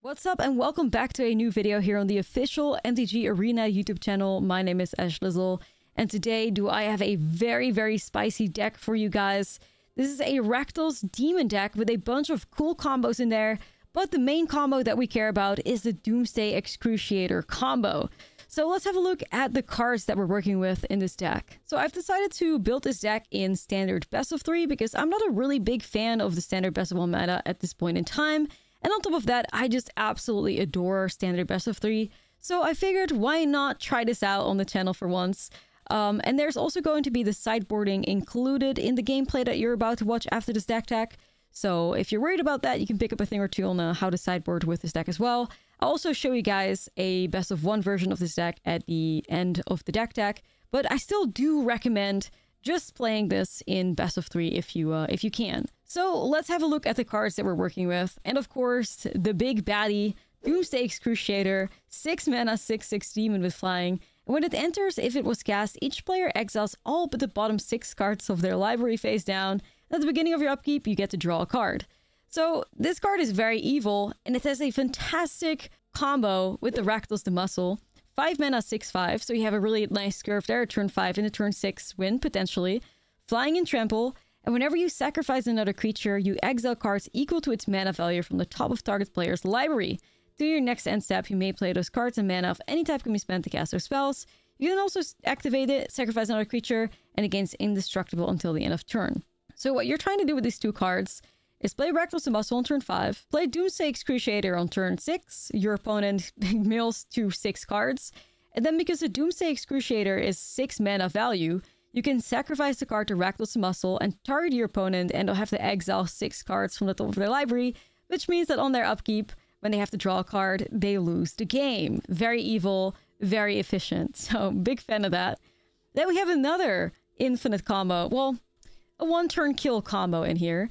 What's up and welcome back to a new video here on the official MTG Arena YouTube channel. My name is Ashlizzle and today I have a very spicy deck for you guys. This is a Rakdos Demon deck with a bunch of cool combos in there, but the main combo that we care about is the Doomsday Excruciator combo. So let's have a look at the cards that we're working with in this deck. So I've decided to build this deck in standard best of 3 because I'm not a really big fan of the standard best of 1 meta at this point in time. And on top of that, I just absolutely adore standard best of 3. So I figured why not try this out on the channel for once. And there's also going to be the sideboarding included in the gameplay that you're about to watch after this deck tech. So if you're worried about that, you can pick up a thing or two on how to sideboard with this deck as well. I'll also show you guys a best of 1 version of this deck at the end of the deck tech. But I still do recommend just playing this in best of 3 if you can. So let's have a look at the cards that we're working with. And of course, the big baddie, Doomsday Excruciator, 6 mana, 6/6 demon with flying. And when it enters, if it was cast, each player exiles all but the bottom 6 cards of their library face down. At the beginning of your upkeep, you get to draw a card. So this card is very evil, and it has a fantastic combo with the Rakdos the Muscle. 5 mana, 6/5, so you have a really nice curve there, turn 5 and a turn 6 win, potentially. Flying and Trample, and whenever you sacrifice another creature, you exile cards equal to its mana value from the top of target player's library. To your next end step, you may play those cards and mana of any type can be spent to cast those spells. You can also activate it, sacrifice another creature, and it gains indestructible until the end of turn. So what you're trying to do with these 2 cards is play Rakdos the Muscle on turn 5, play Doomsday Excruciator on turn 6, your opponent mills 2 6 cards, and then because the Doomsday Excruciator is 6 mana value, you can sacrifice the card to Rakdos the Muscle and target your opponent, and they'll have to exile 6 cards from the top of their library, which means that on their upkeep, when they have to draw a card, they lose the game. Very evil, very efficient. So big fan of that. Then we have another infinite combo. Well, a 1-turn kill combo in here,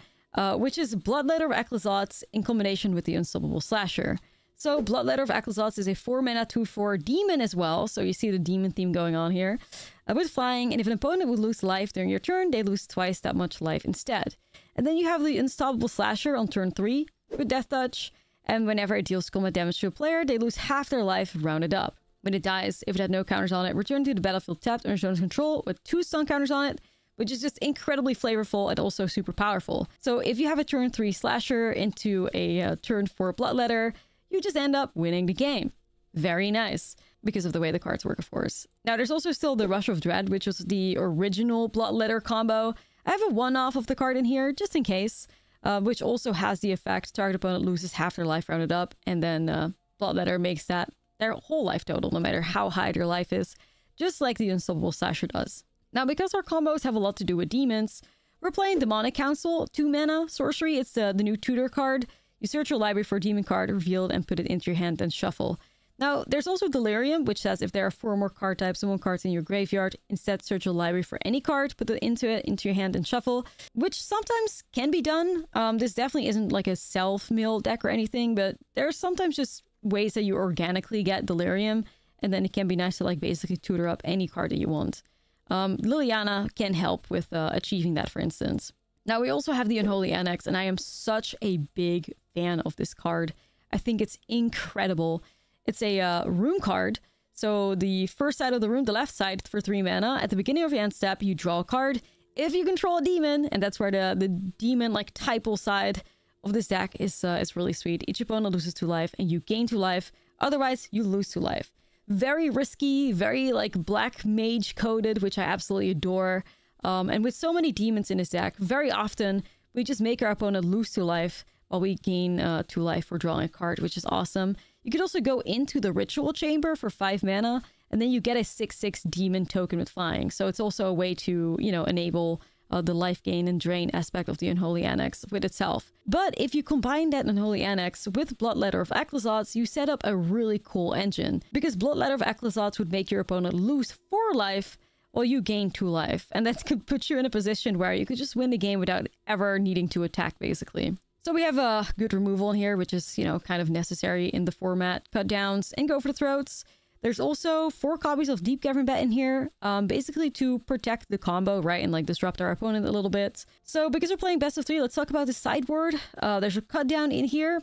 which is Bloodletter of Ashlizzlle in combination with the Unstoppable Slasher. So Bloodletter of Ashlizzlle is a 4 mana 2/4 demon as well. So you see the demon theme going on here. With flying, and if an opponent would lose life during your turn, they lose twice that much life instead. And then you have the Unstoppable Slasher on turn 3 with Death Touch. And whenever it deals combat damage to a player, they lose half their life rounded up. When it dies, if it had no counters on it, return to the battlefield tapped under zone's control with 2 stun counters on it, which is just incredibly flavorful and also super powerful. So if you have a turn 3 Slasher into a turn 4 Bloodletter, you just end up winning the game. Very nice, because of the way the cards work, of course. Now, there's also still the Rush of Dread, which was the original Bloodletter combo. I have a one-off of the card in here, just in case, which also has the effect target opponent loses half their life rounded up, and then Bloodletter makes that their whole life total, no matter how high their life is, just like the Unstoppable Slasher does. Now, because our combos have a lot to do with demons, we're playing Demonic Council, 2 mana sorcery. It's the new tutor card. You search your library for a demon card revealed and put it into your hand and shuffle. Now, there's also Delirium, which says if there are 4 more card types and 1 card in your graveyard, instead search your library for any card, put it into your hand and shuffle, which sometimes can be done. This definitely isn't like a self-mill deck or anything, but there's sometimes just ways that you organically get Delirium, and then it can be nice to like basically tutor up any card that you want. Liliana can help with achieving that, for instance. Now, we also have the Unholy Annex, and I am such a big fan of this card. I think it's incredible. It's a rune card. So the first side of the rune, the left side, for 3 mana. At the beginning of your end step, you draw a card. If you control a demon, and that's where the demon like typal side of this deck is really sweet. Each opponent loses 2 life, and you gain 2 life. Otherwise, you lose 2 life. Very risky, very like black mage coded, which I absolutely adore. And with so many demons in this deck, very often we just make our opponent lose 2 life while we gain 2 life for drawing a card, which is awesome. You could also go into the Ritual Chamber for 5 mana, and then you get a 6/6 demon token with flying. So it's also a way to, you know, enable the life gain and drain aspect of the Unholy Annex with itself. But if you combine that Unholy Annex with Bloodletter of Ashlizzlle, you set up a really cool engine. Because Bloodletter of Ashlizzlle would make your opponent lose 4 life while you gain 2 life. And that could put you in a position where you could just win the game without ever needing to attack, basically. So we have a good removal in here, which is, you know, kind of necessary in the format. Cut downs and go for the throats. There's also 4 copies of Deep Cavern Bat in here, basically to protect the combo, right? And like disrupt our opponent a little bit. So because we're playing best of 3, let's talk about the sideboard. There's a cut down in here.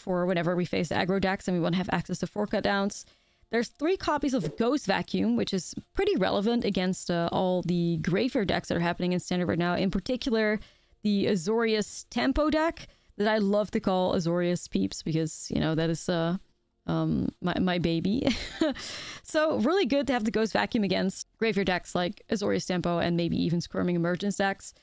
for whenever we face the aggro decks and we want to have access to 4 cutdowns. There's 3 copies of Ghost Vacuum, which is pretty relevant against all the graveyard decks that are happening in Standard right now. In particular, the Azorius Tempo deck that I love to call Azorius Peeps because, you know, that is my baby. So really good to have the Ghost Vacuum against graveyard decks like Azorius Tempo and maybe even Squirming Emergence decks.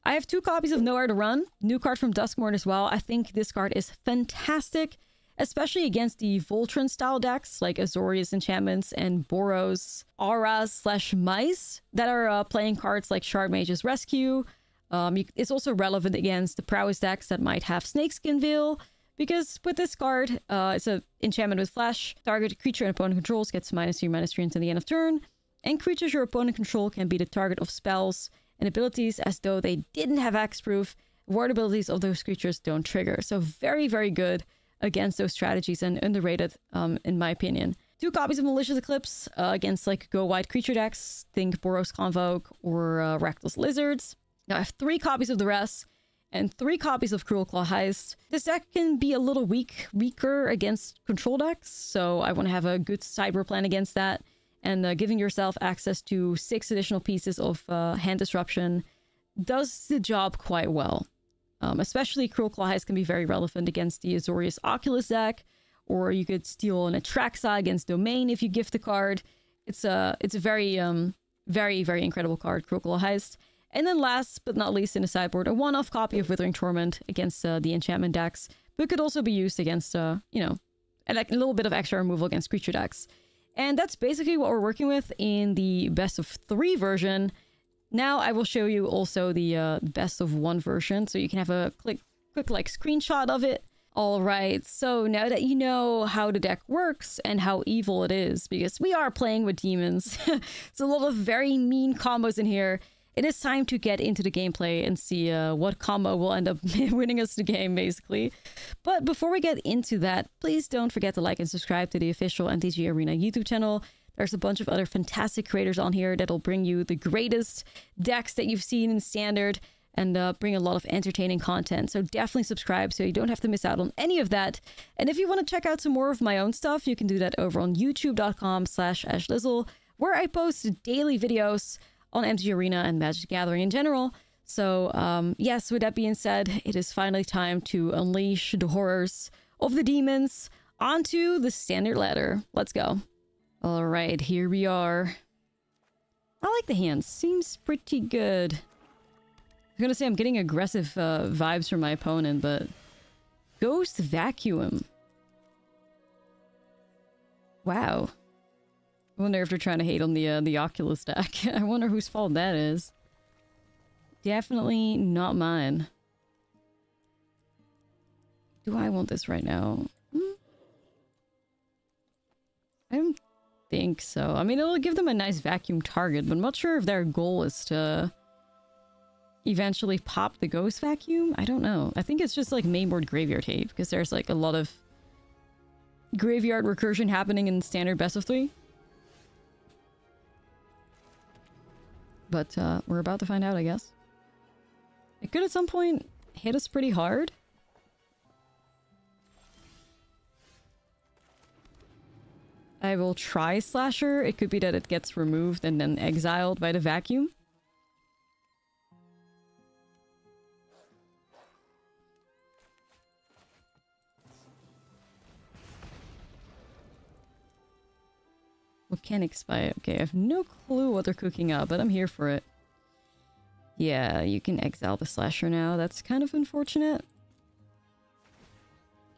I have 2 copies of Nowhere to Run. New card from Duskmourn as well. I think this card is fantastic, especially against the Voltron style decks like Azorius Enchantments and Boros Auras/Mice that are playing cards like Shard Mage's Rescue. It's also relevant against the Prowess decks that might have Snakeskin Veil, because with this card, it's an enchantment with flash. Target creature and opponent controls gets -3/-3 until the end of turn, and creatures your opponent control can be the target of spells and abilities as though they didn't have hexproof. Ward abilities of those creatures don't trigger. So very, very good against those strategies and underrated, in my opinion. 2 copies of Malicious Eclipse against like go white creature decks. Think Boros Convoke or Rakdos Lizards. Now I have 3 copies of the rest and 3 copies of Cruel Claw Heist. This deck can be a little weaker against control decks, so I want to have a good cyber plan against that. And giving yourself access to 6 additional pieces of hand disruption does the job quite well. Especially Cruel Claw Heist can be very relevant against the Azorius Oculus deck, or you could steal an Atraxa against Domain if you gift the card. It's a very, very incredible card, Cruel Claw Heist. And then last but not least in the sideboard, a one-off copy of Withering Torment against the enchantment decks, but could also be used against, you know, like a little bit of extra removal against creature decks. And that's basically what we're working with in the best of 3 version. Now I will show you also the best of 1 version, so you can have a quick like screenshot of it. All right, so now that you know how the deck works and how evil it is, because we are playing with demons, it's a lot of very mean combos in here. It is time to get into the gameplay and see what combo will end up winning us the game, basically. But before we get into that, please don't forget to like and subscribe to the official MTG Arena YouTube channel. There's a bunch of other fantastic creators on here that'll bring you the greatest decks that you've seen in Standard and bring a lot of entertaining content. So definitely subscribe so you don't have to miss out on any of that. And if you want to check out some more of my own stuff, you can do that over on youtube.com/Ashlizzle, where I post daily videos on MTG Arena and Magic the Gathering in general. So yes, with that being said, it is finally time to unleash the horrors of the demons onto the Standard ladder. Let's go. All right, here we are. I like the hand. Seems pretty good. I'm gonna say I'm getting aggressive vibes from my opponent, but Ghost Vacuum. Wow. I wonder if they're trying to hate on the Oculus deck. I wonder whose fault that is. Definitely not mine. Do I want this right now? I don't think so. I mean, it'll give them a nice vacuum target, but I'm not sure if their goal is to eventually pop the Ghost Vacuum. I don't know. I think it's just like mainboard graveyard hate, because there's like a lot of graveyard recursion happening in Standard best of 3. But we're about to find out, I guess. It could at some point hit us pretty hard. I will try Slasher. It could be that it gets removed and then exiled by the vacuum. Volcanic Spite. Okay, I have no clue what they're cooking up, but I'm here for it. Yeah, you can exile the Slasher now. That's kind of unfortunate.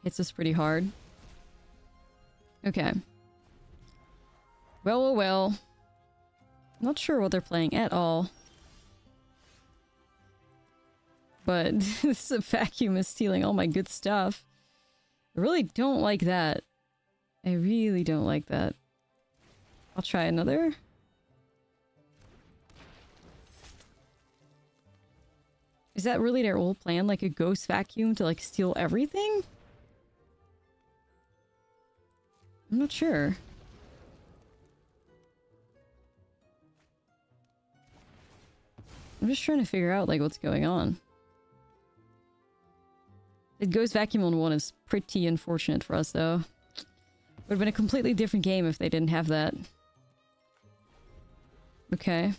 Hits us pretty hard. Okay. Well. Not sure what they're playing at all. But this vacuum is stealing all my good stuff. I really don't like that. I really don't like that. I'll try another. Is that really their old plan? Like a ghost vacuum to like steal everything? I'm not sure. I'm just trying to figure out like what's going on. The Ghost Vacuum on 1 is pretty unfortunate for us, though. Would have been a completely different game if they didn't have that. Okay.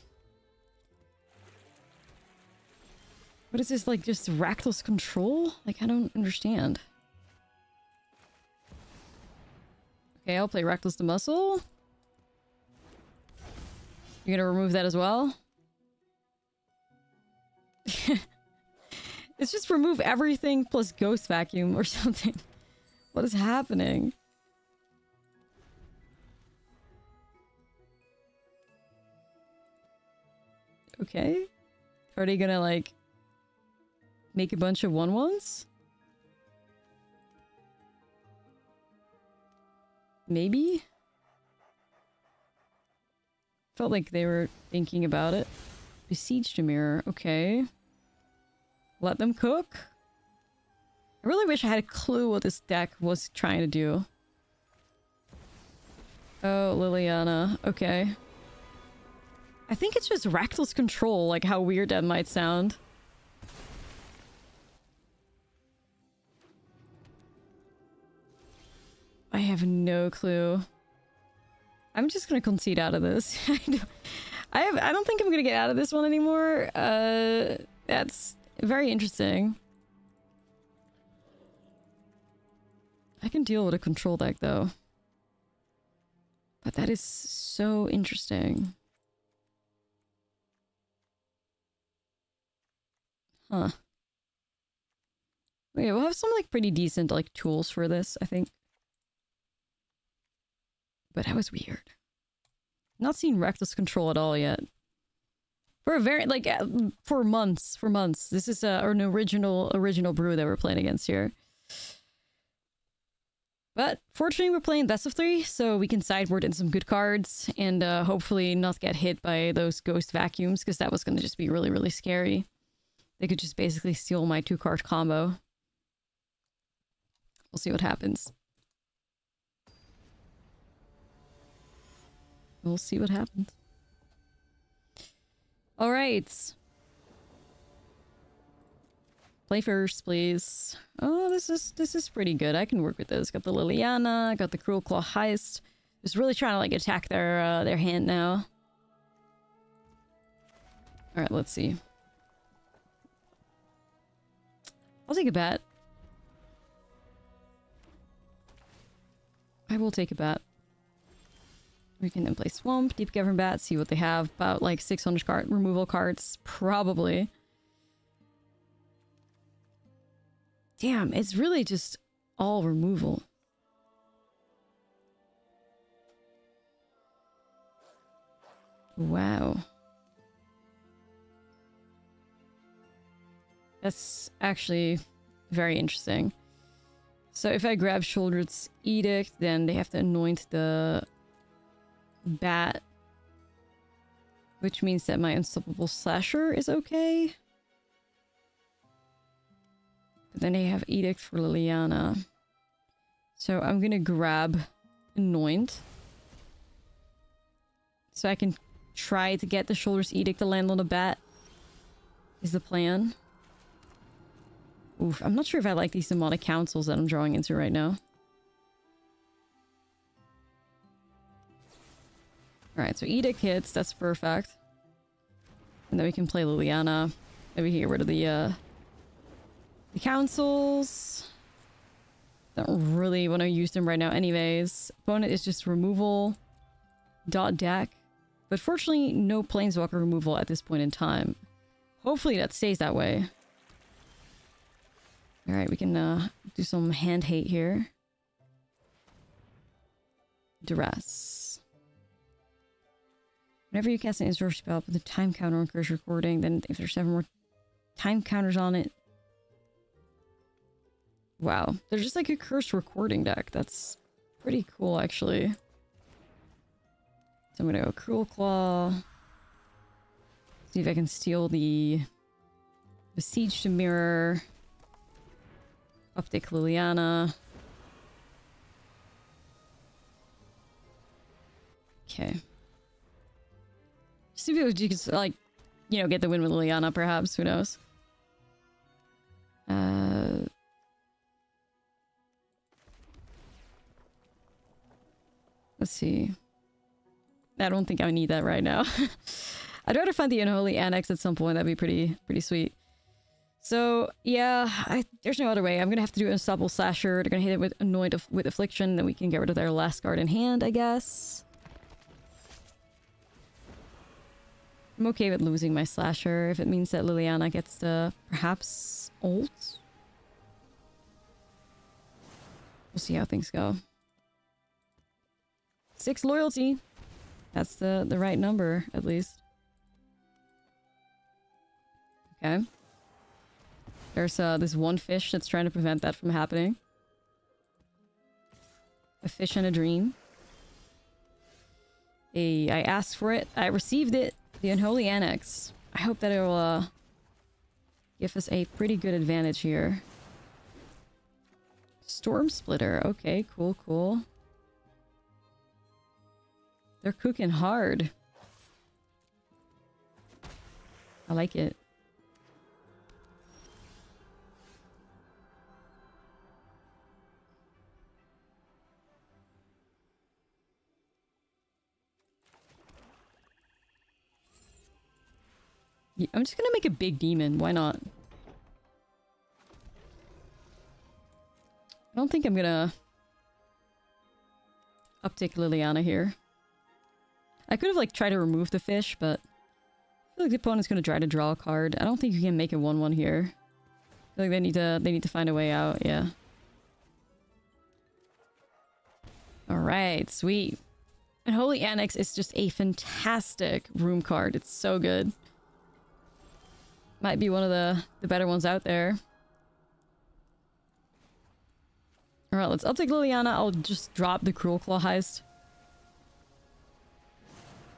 What is this, like, just Rakdos control? Like, I don't understand. Okay, I'll play Rakdos the Muscle. You're gonna remove that as well? It's just remove everything plus Ghost Vacuum or something. What is happening? Okay. Are they gonna, like, make a bunch of 1/1s? Maybe? Felt like they were thinking about it. Besiege the Mirror. Okay. Let them cook. I really wish I had a clue what this deck was trying to do. Oh, Liliana. Okay. I think it's just Rakdos control, like how weird that might sound. I have no clue. I'm just gonna concede out of this. I don't think I'm gonna get out of this one anymore. That's very interesting. I can deal with a control deck though. But that is so interesting. Huh. Okay, we'll have some like pretty decent like tools for this, I think. But that was weird. Not seen Rakdos control at all yet. For a very, like, for months. This is an original brew that we're playing against here. But fortunately we're playing best of 3, so we can sideboard in some good cards and hopefully not get hit by those Ghost Vacuums, because that was going to just be really, really scary. They could just basically steal my 2-card combo. We'll see what happens. We'll see what happens. Alright. Play first, please. Oh, this is pretty good. I can work with this. Got the Liliana, got the Cruel Claw Heist. Just really trying to like attack their hand now. Alright, let's see. I'll take a bat. I will take a bat. We can then play Swamp, Deep Cavern Bat, see what they have. About like 600 card removal cards, probably. Damn, it's really just all removal. Wow. That's actually very interesting. So if I grab Sheoldred's Edict, then they have to anoint the bat, which means that my Unstoppable Slasher is okay. But then they have Edict for Liliana. So I'm gonna grab Anoint. So I can try to get the Sheoldred's Edict to land on the bat. Is the plan. Oof, I'm not sure if I like these demonic councils that I'm drawing into right now. Alright, so Edict hits, that's perfect. And then we can play Liliana. Maybe get rid of the councils. Don't really want to use them right now anyways. Opponent is just removal. Dot deck. But fortunately, no Planeswalker removal at this point in time. Hopefully that stays that way. Alright, we can do some hand hate here. Duress. Whenever you cast an instant spell with a time counter on curse recording, then if there's 7 more time counters on it. Wow. There's just like a cursed recording deck. That's pretty cool, actually. So I'm gonna go Cruel Claw. See if I can steal the Besiege the Mirror. Uptick Liliana. Okay. See if you could, like, you know, get the win with Liliana, perhaps. Who knows? Let's see. I don't think I need that right now. I'd rather find the Unholy Annex at some point. That'd be pretty sweet. So, yeah, there's no other way. I'm gonna have to do Unstoppable Slasher. They're gonna hit it with Annoyed with Affliction, then we can get rid of their last card in hand, I guess. I'm okay with losing my Slasher if it means that Liliana gets the, perhaps, ult. We'll see how things go. 6 loyalty. That's the right number, at least. Okay. There's this one fish that's trying to prevent that from happening. A fish and a dream. I asked for it. I received it. The Unholy Annex. I hope that it'll give us a pretty good advantage here. Storm Splitter. Okay, cool, cool. They're cooking hard. I like it. Yeah, I'm just gonna make a big demon. Why not? I don't think I'm gonna uptick Liliana here. I could have like tried to remove the fish, but I feel like the opponent's gonna try to draw a card. I don't think you can make a 1/1 here. I feel like they need to find a way out, yeah. Alright, sweet. And Holy Annex is just a fantastic room card. It's so good. Might be one of the better ones out there. Alright, let's uptick Liliana. I'll just drop the Cruel Claw heist.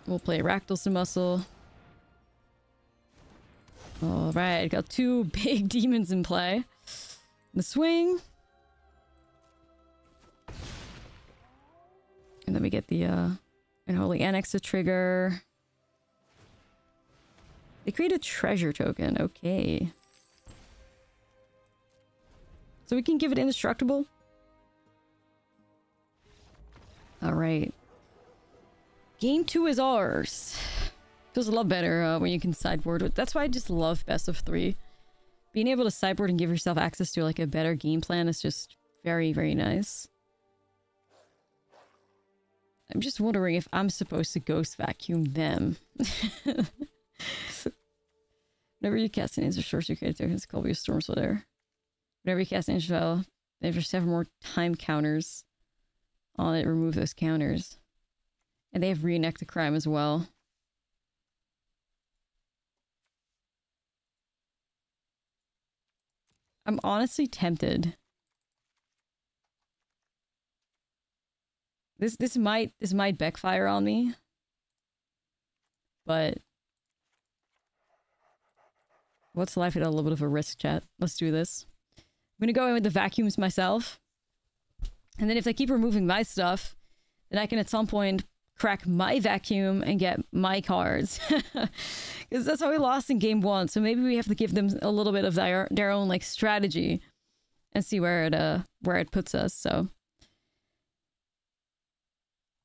We'll play Rakdos Muscle. Alright, got 2 big demons in play. The swing. And then we get the Unholy Annex to trigger. They create a treasure token. Okay. So we can give it indestructible. Alright. Game 2 is ours. Feels a lot better when you can sideboard. That's why I just love best of 3. Being able to sideboard and give yourself access to like a better game plan is just very, very nice. I'm just wondering if I'm supposed to Ghost Vacuum them. Whenever you cast an instant sorcery created token, it's called a Storm Splitter. Whenever you cast an instant spell, they have 7 more time counters on it. Remove those counters. And they have Reenact the Crime as well. I'm honestly tempted. This might backfire on me. But what's life at a little bit of a risk, chat? Let's do this. I'm gonna go in with the vacuums myself. And then if they keep removing my stuff, then I can at some point crack my vacuum and get my cards. Because that's how we lost in game 1. So maybe we have to give them a little bit of their own like strategy and see where it puts us. So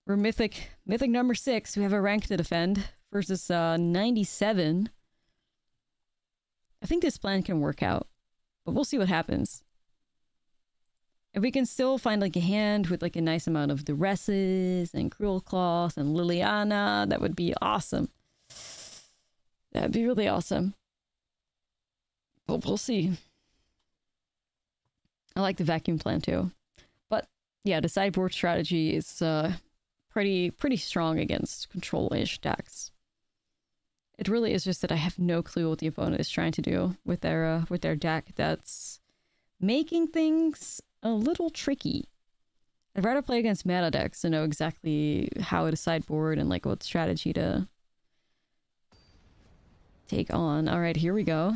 we're mythic number 6. We have a rank to defend versus 97. I think this plan can work out, but we'll see what happens. If we can still find like a hand with like a nice amount of Duresses and Cruel Claws and Liliana, that would be awesome. That'd be really awesome. But we'll see. I like the vacuum plan too. But yeah, the sideboard strategy is pretty strong against control-ish decks. It really is just that I have no clue what the opponent is trying to do with their deck. That's making things a little tricky. I'd rather play against meta decks to know exactly how to sideboard and like what strategy to take on. Alright, here we go.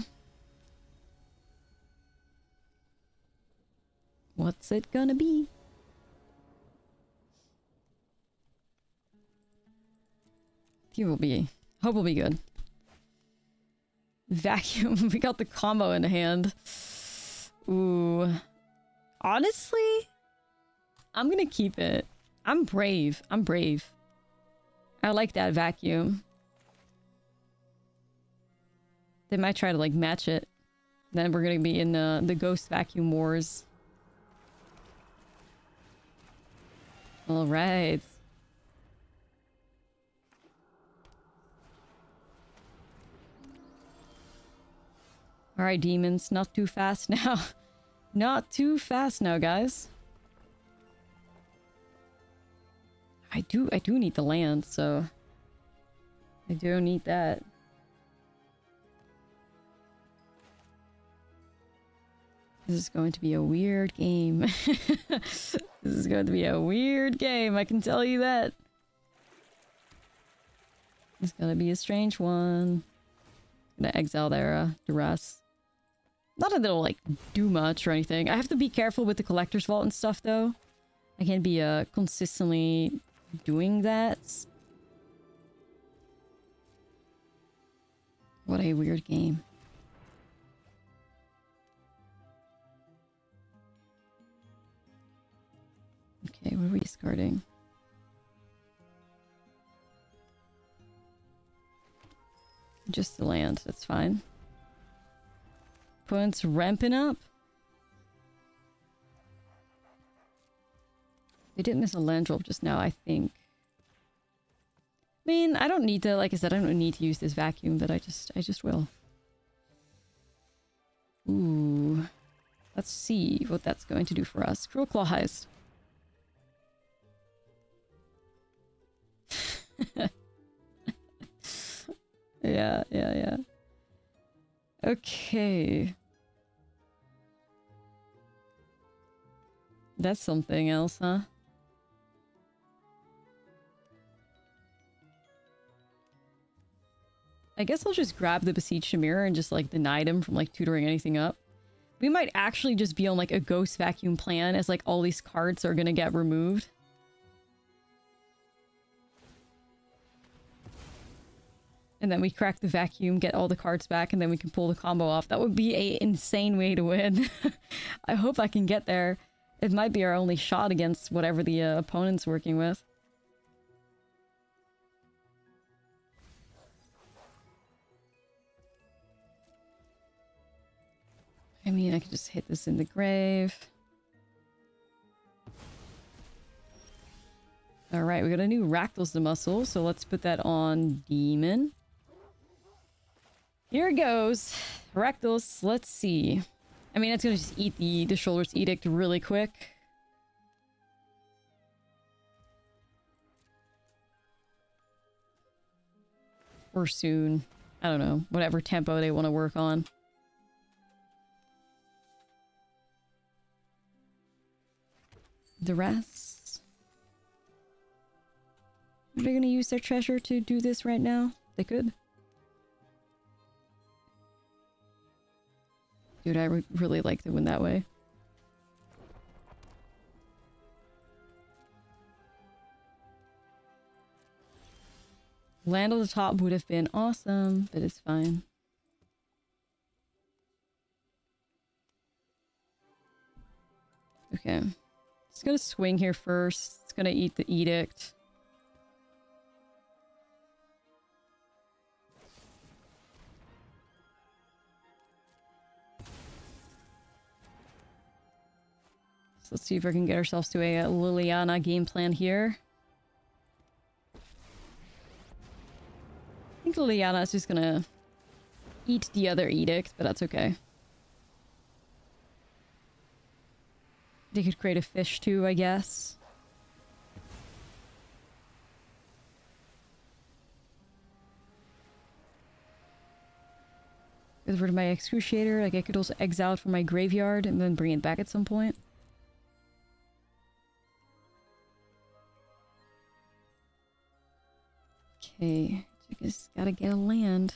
What's it gonna be? Hope will be good. Vacuum. We got the combo in hand. Ooh. Honestly, I'm gonna keep it. I'm brave. I'm brave. I like that vacuum. They might try to, like, match it. Then we're gonna be in the ghost vacuum wars. Alright. Alright, demons. Not too fast now. Not too fast now, guys. I do need the land, so... I do need that. This is going to be a weird game. This is going to be a weird game, I can tell you that. It's gonna be a strange one. I'm gonna exile their duress. Not that it'll, like, do much or anything. I have to be careful with the collector's vault and stuff, though. I can't be consistently doing that. What a weird game. Okay, what are we discarding? Just the land, that's fine. Opponent's ramping up. They did miss a land drop just now, I think. I mean, I don't need to, like I said, I don't need to use this vacuum, but I just will. Ooh. Let's see what that's going to do for us. Cruel Claw Heist. Yeah. Okay. That's something else, huh? I guess I'll just grab the Besieged Mirror and just, like, deny them from, like, tutoring anything up. We might actually just be on, like, a ghost vacuum plan as, like, all these cards are gonna get removed. And then we crack the vacuum, get all the cards back, and then we can pull the combo off. That would be an insane way to win. I hope I can get there. It might be our only shot against whatever the opponent's working with. I mean, I could just hit this in the grave. Alright, we got a new Rakdos the Muscle, so let's put that on Demon. Here it goes. Rakdos, let's see. I mean, it's gonna just eat the Shoulder's Edict really quick. Or soon. I don't know. Whatever tempo they want to work on. The rest... Are they gonna use their treasure to do this right now? They could. Dude, I would really like to win that way. Land on the top would have been awesome, but it's fine. Okay. It's gonna swing here first. It's gonna eat the Edict. So let's see if we can get ourselves to a Liliana game plan here. I think Liliana is just gonna eat the other Edict, but that's okay. They could create a fish too, I guess. Get rid of my Excruciator. Like, I could also exile it from my graveyard and then bring it back at some point. Okay, I just gotta get a land.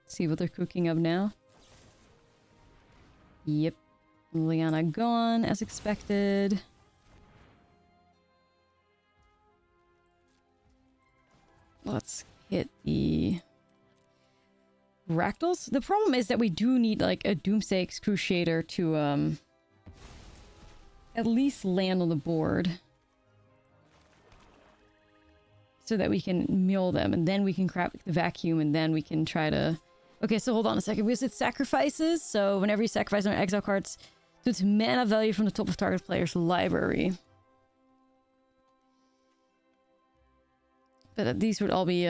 See what they're cooking up now. Yep. Liana gone, as expected. Let's hit the... Ractals? The problem is that we do need like a Doomsday Excruciator to at least land on the board. So that we can mill them, and then we can crack the vacuum, and then we can try to... Okay, so hold on a second. Because it sacrifices, so whenever you sacrifice on exile cards, so it's mana value from the top of target player's library. But these would all be,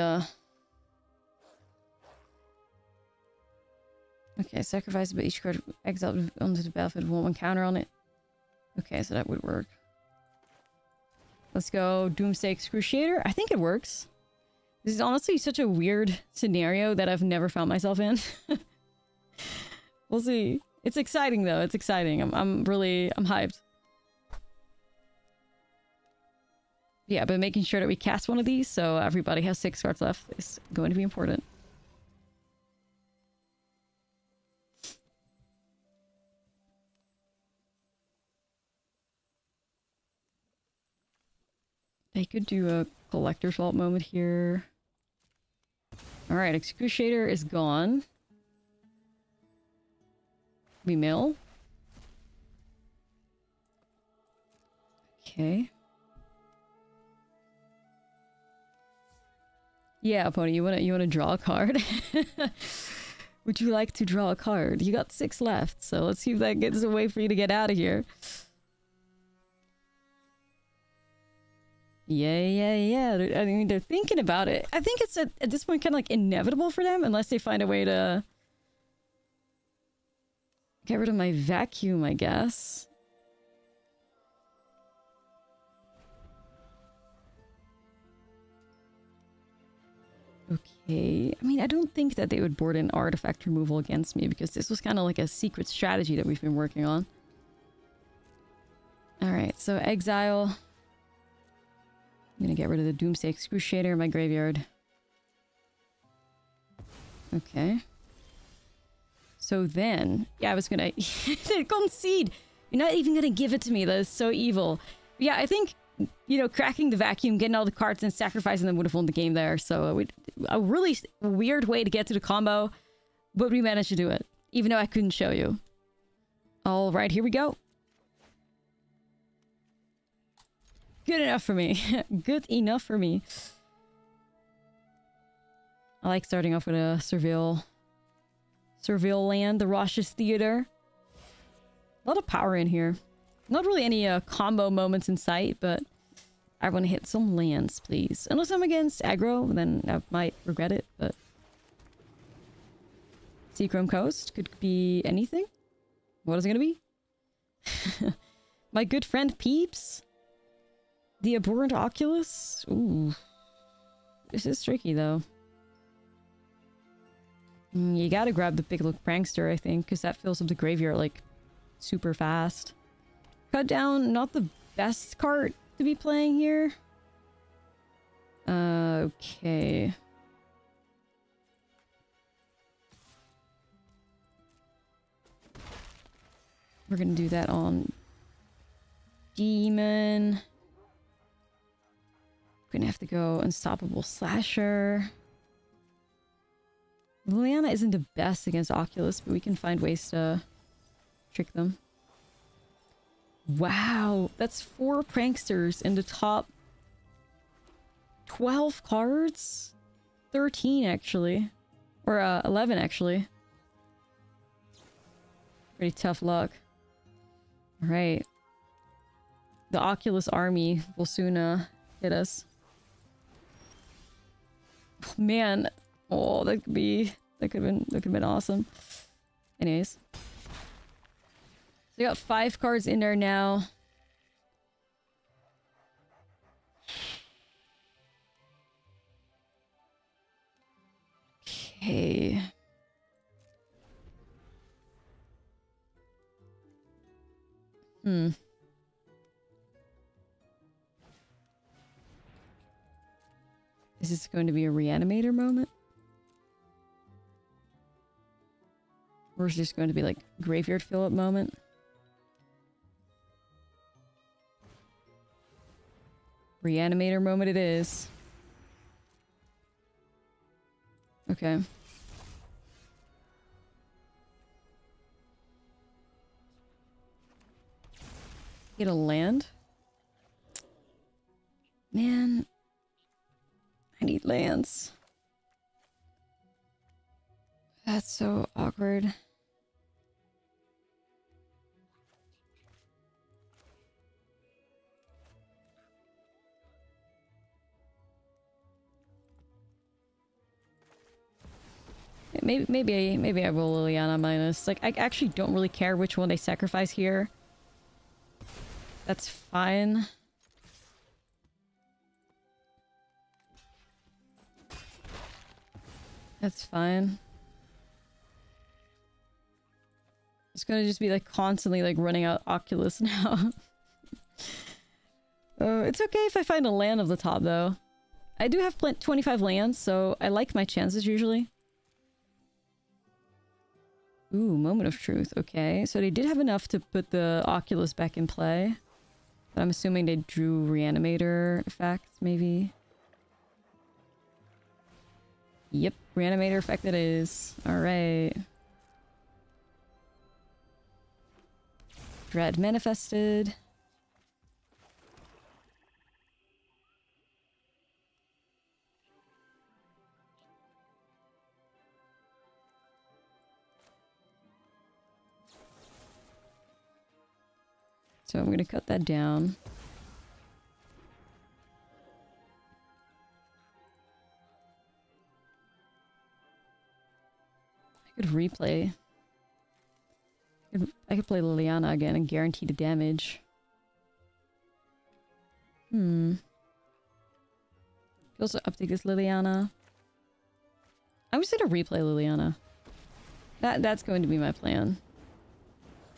Okay, sacrifice, but each card exiled onto the battlefield with one counter on it. Okay, so that would work. Let's go Doomsday Excruciator. I think it works. This is honestly such a weird scenario that I've never found myself in. We'll see. It's exciting though. It's exciting. I'm hyped. Yeah, but making sure that we cast one of these so everybody has 6 cards left is going to be important. I could do a collector's vault moment here. Alright, Excruciator is gone. We mill. Okay. Yeah, Pony, you wanna draw a card? Would you like to draw a card? You got 6 left, so let's see if that gets a way for you to get out of here. Yeah. I mean, they're thinking about it. I think it's at this point kind of like inevitable for them, unless they find a way to get rid of my vacuum, I guess. Okay. I mean, I don't think that they would board in artifact removal against me, because this was kind of like a secret strategy that we've been working on. Alright, so exile. I'm gonna get rid of the Doomsday Excruciator in my graveyard. Okay. So then... Yeah, I was gonna... concede! You're not even gonna give it to me. That is so evil. Yeah, I think, you know, cracking the vacuum, getting all the cards and sacrificing them would have won the game there. So a really weird way to get to the combo. But we managed to do it. Even though I couldn't show you. Alright, here we go. Good enough for me. Good enough for me. I like starting off with a Surveil land, the Rosh's Theater. A lot of power in here. Not really any combo moments in sight, but I want to hit some lands, please. Unless I'm against aggro, then I might regret it, but... Seachrome Coast could be anything. What is it gonna be? My good friend Peeps? The Abhorrent Oculus? Ooh. This is tricky, though. You gotta grab the Big Look Prankster, I think, because that fills up the graveyard, like, super fast. Cut down, not the best card to be playing here. Okay. We're gonna do that on Demon. We're gonna have to go Unstoppable Slasher. Liliana isn't the best against Oculus, but we can find ways to trick them. Wow, that's 4 pranksters in the top 12 cards? 13 actually. Or 11 actually. Pretty tough luck. Alright. The Oculus army will soon hit us. Oh, man. Oh, that could have been awesome. Anyways. So we got 5 cards in there now. Okay. Is this going to be a reanimator moment? Or is this going to be like graveyard fill-up moment? Reanimator moment it is. Okay. Get a land. Man. I need lands. That's so awkward. Maybe I will Liliana minus. Like, I actually don't really care which one they sacrifice here. That's fine. That's fine. It's gonna just be like constantly like running out Oculus now. It's okay if I find a land of the top though. I do have 25 lands, so I like my chances usually. Ooh, Moment of Truth. Okay, so they did have enough to put the Oculus back in play. But I'm assuming they drew Reanimator effect, maybe. Yep, Reanimator effect it is. Alright. Dread manifested. So I'm going to cut that down. I could replay. I could play Liliana again and guarantee the damage. Could also update this Liliana. I'm just going to replay Liliana. That's going to be my plan.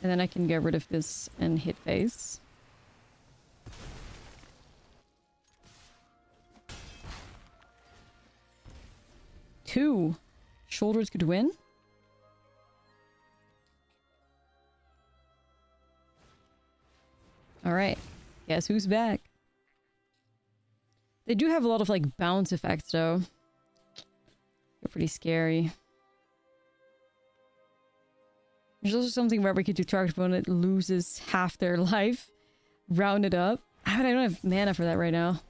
And then I can get rid of this and hit face. Two. Shoulders could win. Alright. Guess who's back? They do have a lot of like bounce effects though. They're pretty scary. There's also something where we could do target opponent loses half their life. Round it up. I don't have mana for that right now.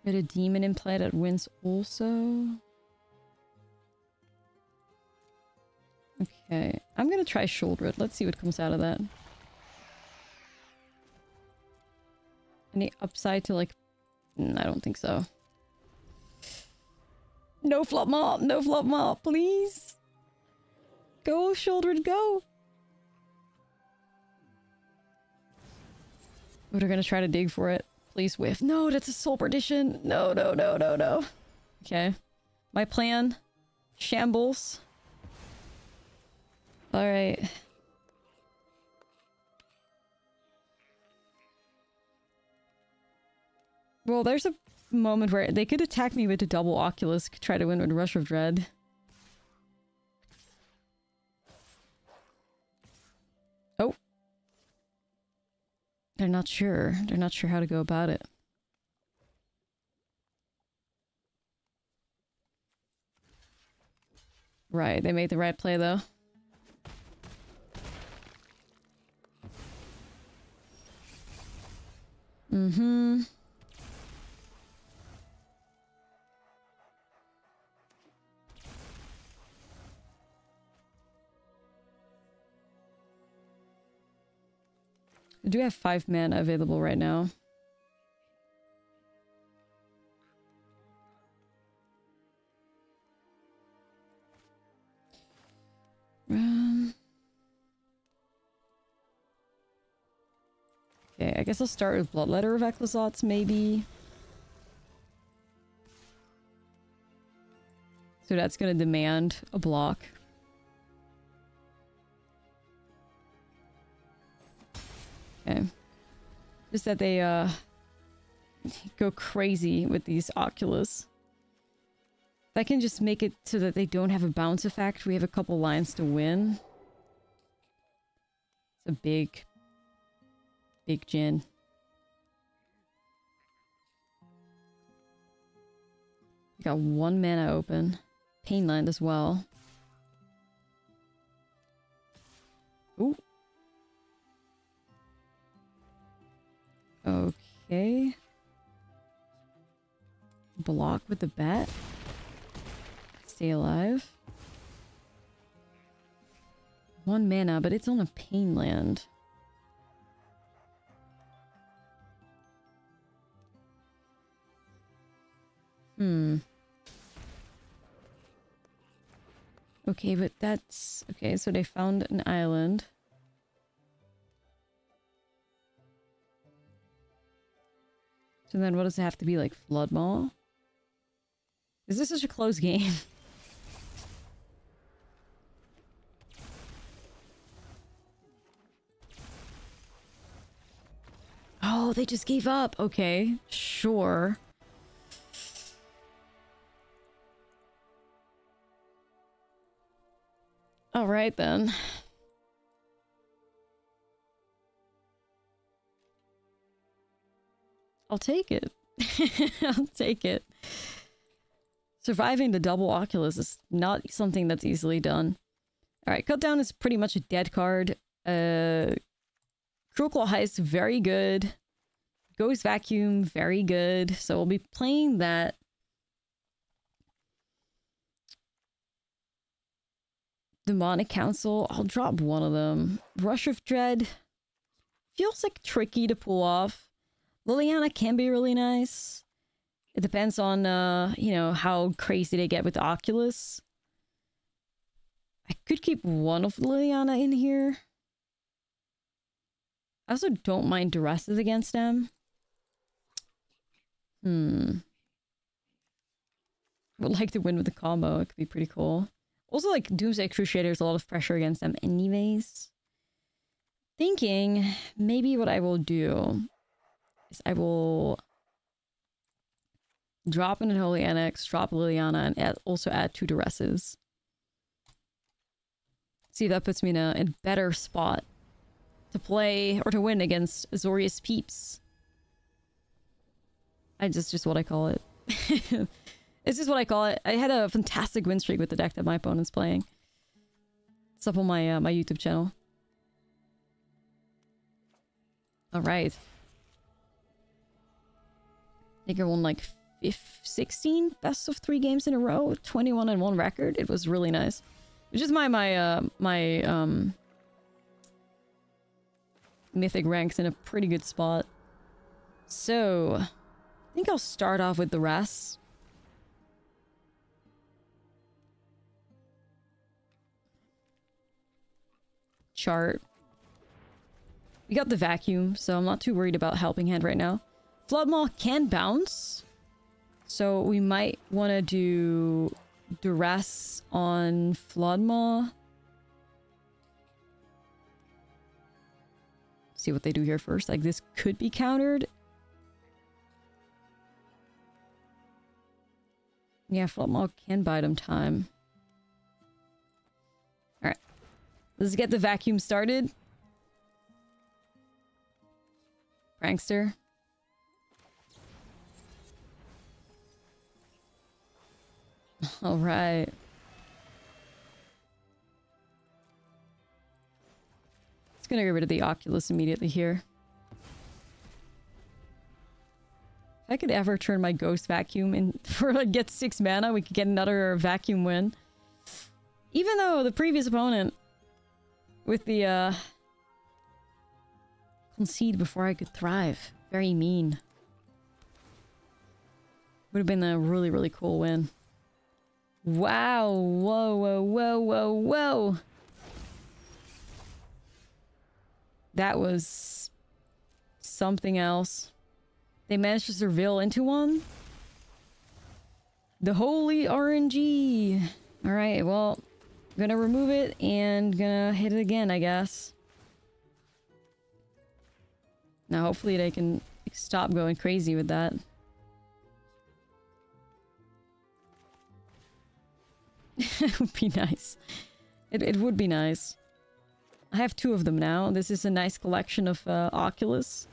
Get a demon in play that wins also. Okay, I'm gonna try Shoulder It. Let's see what comes out of that. Any upside to like... I don't think so. No flop mop! No flop mop, please! Go, Shoulder It, go! But we're gonna try to dig for it. Please whiff. No, that's a Soul Perdition! No, no, no, no, no. Okay. My plan. Shambles. Alright. Well, there's a moment where they could attack me with the double Oculus, could try to win with Rush of Dread. Oh. They're not sure. They're not sure how to go about it. Right, they made the right play though. Mm-hmm. I do have 5 mana available right now. Okay, I guess I'll start with Bloodletter of Ecclesots, maybe. So that's gonna demand a block. Okay. Just that they, go crazy with these Oculus. If I can just make it so that they don't have a bounce effect, we have a couple lines to win. It's a big big Jin. Got 1 mana open. Painland as well. Ooh. Okay. Block with the bat. Stay alive. 1 mana, but it's on a Painland. Okay, but that's... Okay, so they found an island. So then what does it have to be, like Floodmaw? Is this such a close game? Oh, they just gave up. Okay, sure. All right, then. I'll take it. I'll take it. Surviving the double Oculus is not something that's easily done. Alright, Cut Down is pretty much a dead card. Cruel Claw Heist, very good. Ghost Vacuum, very good. So we'll be playing that. Demonic Council, I'll drop one of them. Rush of Dread feels like tricky to pull off. Liliana can be really nice. It depends on, you know, how crazy they get with the Oculus. I could keep one of Liliana in here. I also don't mind Duresses against them. Would like to win with the combo. It could be pretty cool. Also, like, Doomsday Crusader, there's a lot of pressure against them anyways. Thinking, maybe what I will do is I will drop an Unholy Annex, drop Liliana, and also add 2 Duresses. See if that puts me in a better spot to play or to win against Azorius Peeps. It's just what I call it. It's just what I call it. I had a fantastic win streak with the deck that my opponent's playing. It's up on my my YouTube channel. All right. I think I won like 16 best of 3 games in a row, 21-1 record. It was really nice. Which is my mythic ranks in a pretty good spot. So, I think I'll start off with the rest. Chart. We got the vacuum, so I'm not too worried about Helping Hand right now. Floodmaw can bounce, so we might want to do Duress on Floodmaw. See what they do here first. Like, this could be countered. Yeah, Floodmaw can buy them time. Alright. Let's get the vacuum started. Prankster. Alright. It's gonna get rid of the Oculus immediately here. If I could ever turn my Ghost Vacuum in for like get 6 mana, we could get another vacuum win. Even though the previous opponent with the concede before I could thrive. Very mean. Would have been a really, really cool win. Wow. Whoa, whoa, whoa, whoa, whoa. That was something else. They managed to surveil into one. The holy RNG. Alright, well, I'm gonna remove it and gonna hit it again, I guess. Now, hopefully they can stop going crazy with that. It would be nice. It would be nice. I have 2 of them now. This is a nice collection of Oculus.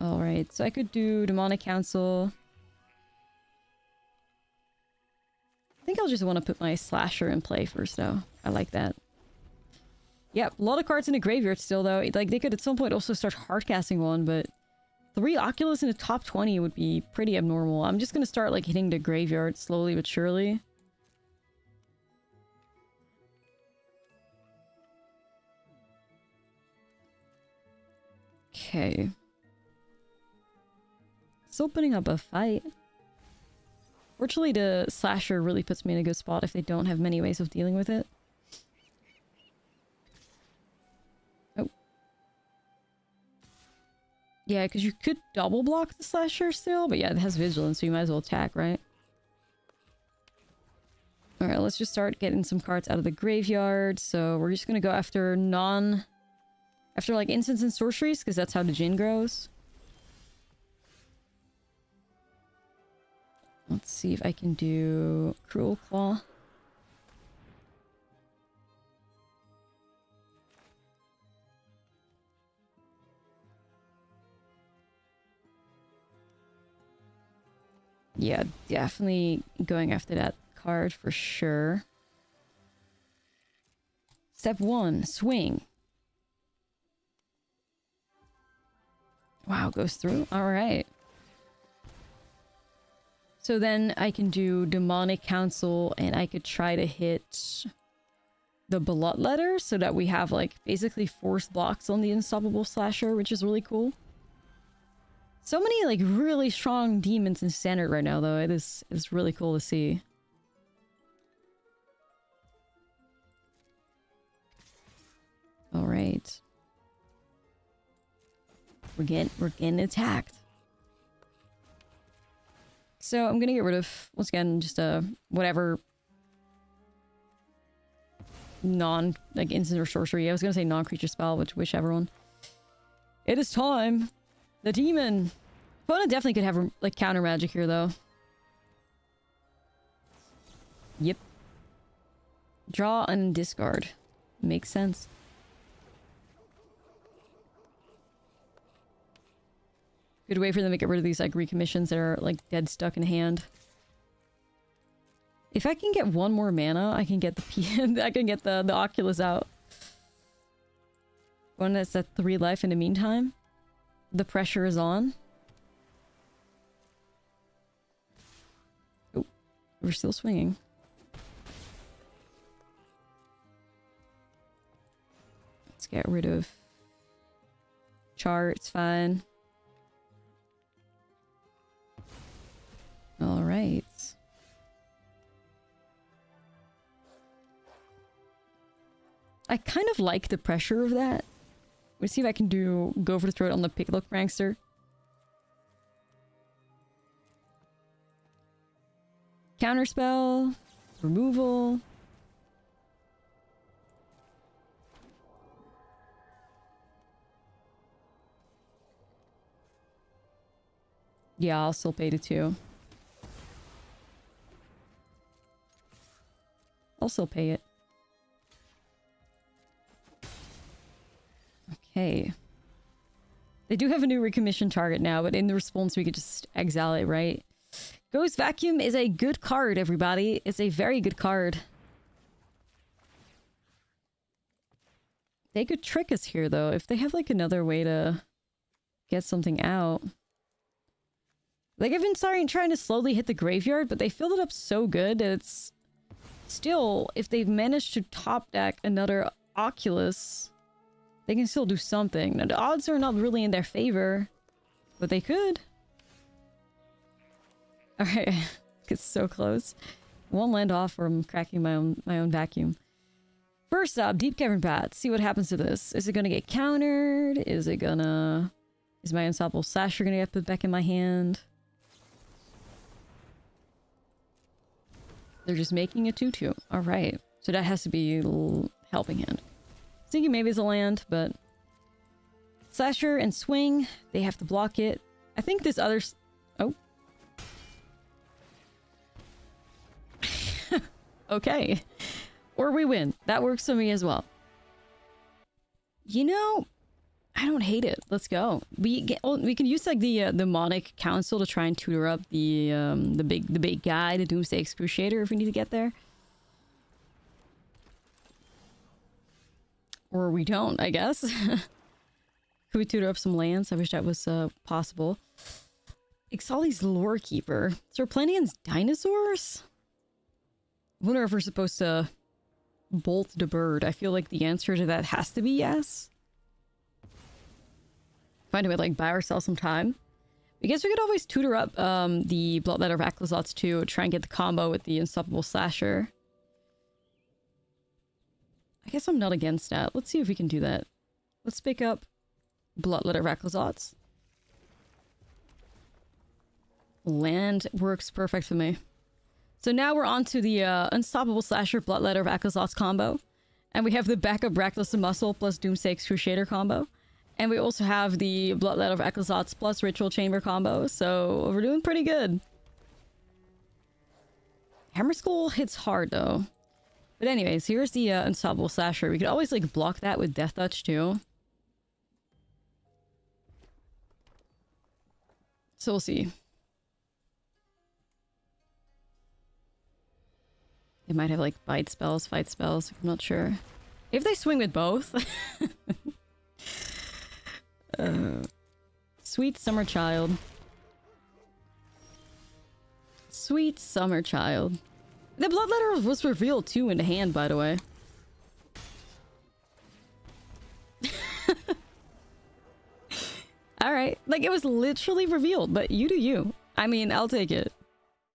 Alright, so I could do Demonic Council. I think I'll just want to put my Slasher in play first, though. I like that. Yep, a lot of cards in the graveyard still, though. Like, they could at some point also start hardcasting one, but 3 Oculus in the top 20 would be pretty abnormal. I'm just gonna start, like, hitting the graveyard slowly but surely. Okay. It's opening up a fight. Fortunately, the Slasher really puts me in a good spot if they don't have many ways of dealing with it. Oh. Yeah, because you could double block the Slasher still, but yeah, it has Vigilance, so you might as well attack, right? Alright, let's just start getting some cards out of the graveyard. So we're just gonna go after after like instants and sorceries, because that's how the Djinn grows. Let's see if I can do Cruel Claw. Yeah, definitely going after that card for sure. Step 1, swing. Wow, goes through. All right. So then I can do Demonic Council and I could try to hit the Bloodletter so that we have like basically forced blocks on the Unstoppable Slasher, which is really cool. So many like really strong demons in Standard right now though. It's really cool to see. All right. We're getting attacked. So I'm gonna get rid of, once again, just whatever like instant or sorcery. I was gonna say non-creature spell, whichever one. It is time. The demon. Opponent definitely could have like counter magic here though. Yep. Draw and discard. Makes sense. Good way for them to get rid of these like recommissions that are like dead stuck in hand. If I can get 1 more mana, I can get the I can get the Oculus out. One that's at 3 life in the meantime. The pressure is on. Oh, we're still swinging. Let's get rid of Char, it's fine. All right. I kind of like the pressure of that. Let's see if I can go for the throat on the Picklock Prankster. Counterspell. Removal. Yeah, I'll still pay the 2. I'll still pay it. Okay. They do have a new recommission target now, but in the response we could just exile it, right? Ghost Vacuum is a good card, everybody. It's a very good card. They could trick us here, though, if they have, like, another way to get something out. Like, I've been trying to slowly hit the graveyard, but they filled it up so good that it's... Still, if they've managed to top deck another Oculus, they can still do something. Now, the odds are not really in their favor, but they could. Alright, it's so close. 1 land off from cracking my own vacuum. First up, Deep Cavern Path. See what happens to this. Is it gonna get countered? Is my Unstoppable Slasher gonna get put back in my hand? They're just making a 2/2. Alright. So that has to be helping hand. Thinking maybe it's a land, but... Slasher and Swing. They have to block it. I think this other... Oh. Okay. Or we win. That works for me as well. You know, I don't hate it. Let's go. We can use like the Mnemonic Council to try and tutor up the big guy, the Doomsday Excruciator, if we need to get there. Or we don't, I guess. Could we tutor up some lands? I wish that was possible. Ashlizzle's Lore Keeper. So we're playing against dinosaurs? I wonder if we're supposed to bolt the bird. I feel like the answer to that has to be yes. Find a way to like buy ourselves some time. I guess we could always tutor up the Bloodletter of Ashlizzle too. Try and get the combo with the Unstoppable Slasher. I guess I'm not against that. Let's see if we can do that. Let's pick up Bloodletter of Ashlizzle. Land works perfect for me. So now we're on to the Unstoppable Slasher Bloodletter of Ashlizzle combo. And we have the backup Reckless Muscle plus Doomsday Excruciator combo. And we also have the Bloodletter of Ashlizzle plus Ritual Chamber combo. So we're doing pretty good. Hammer Skull hits hard though. But anyways, here's the Unstoppable Slasher. We could always like block that with Death Touch too. So we'll see. It might have like bite spells, fight spells. I'm not sure. If they swing with both. Sweet Summer Child. Sweet Summer Child. The Bloodletter was revealed too in the hand, by the way. Alright. Like, it was literally revealed, but you do you. I mean, I'll take it.